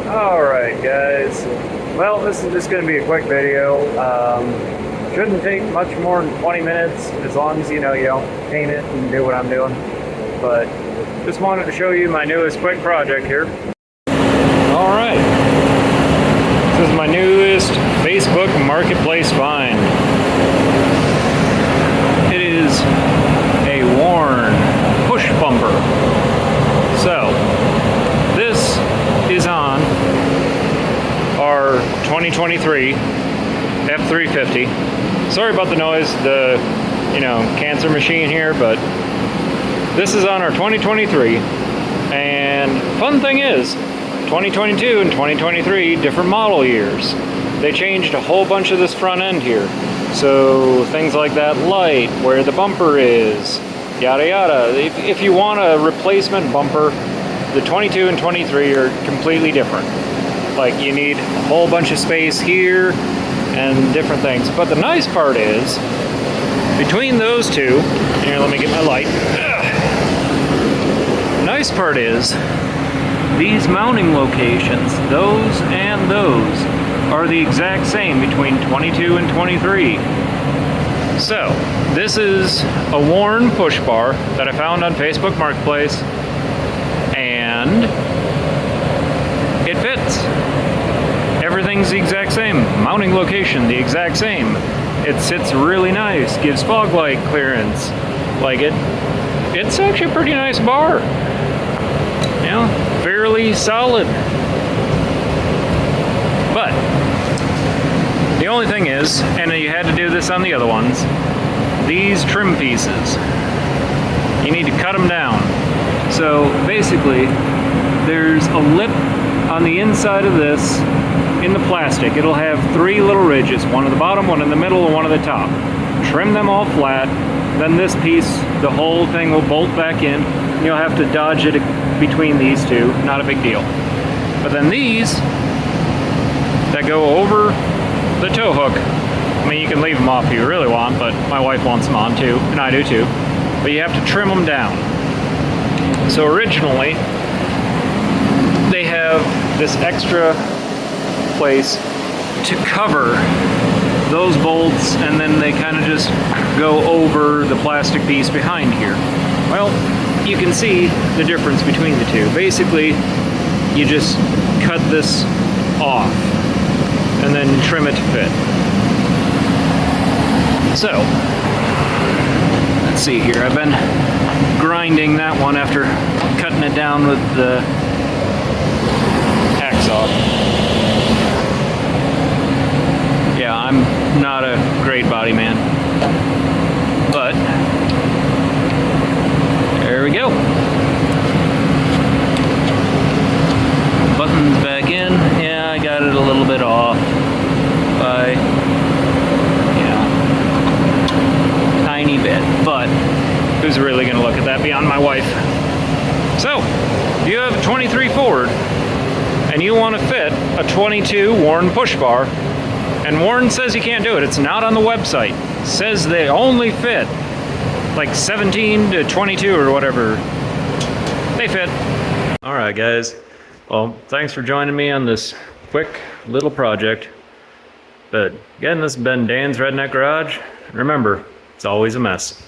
Alright guys, well this is just going to be a quick video. Shouldn't take much more than 20 minutes as long as you don't paint it and do what I'm doing. But just wanted to show you my newest quick project here. Alright, this is my newest Facebook Marketplace find. It is a worn push bumper. So this is on our 2023 f350. Sorry about the noise, the cancer machine here, but this is on our 2023. And fun thing is, 2022 and 2023 different model years. They changed a whole bunch of this front end here. So things like that light, where the bumper is, yada yada. If you want a replacement bumper, the 22 and 23 are completely different. Like you need a whole bunch of space here and different things. But the nice part is, between those two, here let me get my light. The nice part is, these mounting locations, those and those, are the exact same between 22 and 23. So, this is a worn push bar that I found on Facebook Marketplace, and it fits. Everything's the exact same. Mounting location, the exact same. It sits really nice, gives fog light clearance. Like it's actually a pretty nice bar. Fairly solid. But the only thing is, and you had to do this on the other ones, these trim pieces, you need to cut them down. So basically, there's a lip on the inside of this in the plastic. It'll have 3 little ridges, one at the bottom, one in the middle, and one at the top. Trim them all flat, then this piece, the whole thing will bolt back in. You'll have to dodge it between these two, not a big deal. But then these that go over the tow hook, I mean, you can leave them off if you really want, but my wife wants them on too, and I do too. But you have to trim them down. So originally, they have this extra place to cover those bolts, and then they kind of just go over the plastic piece behind here. Well, you can see the difference between the two. Basically, you just cut this off and then trim it to fit. So, let's see here. I've been grinding that one after cutting it down with the hacksaw. Yeah, I'm not a great body man, but there we go. Buttons back in. Yeah, I got it a little bit off by, tiny bit, but who's really gonna look at that beyond my wife? So, if you have a 23 Ford and you want to fit a 22 worn push bar, and Warren says you can't do it, it's not on the website, it says they only fit like 17 to 22 or whatever, they fit. Alright guys, well thanks for joining me on this quick little project. But again, this has been Dan's Redneck Garage. Remember, it's always a mess.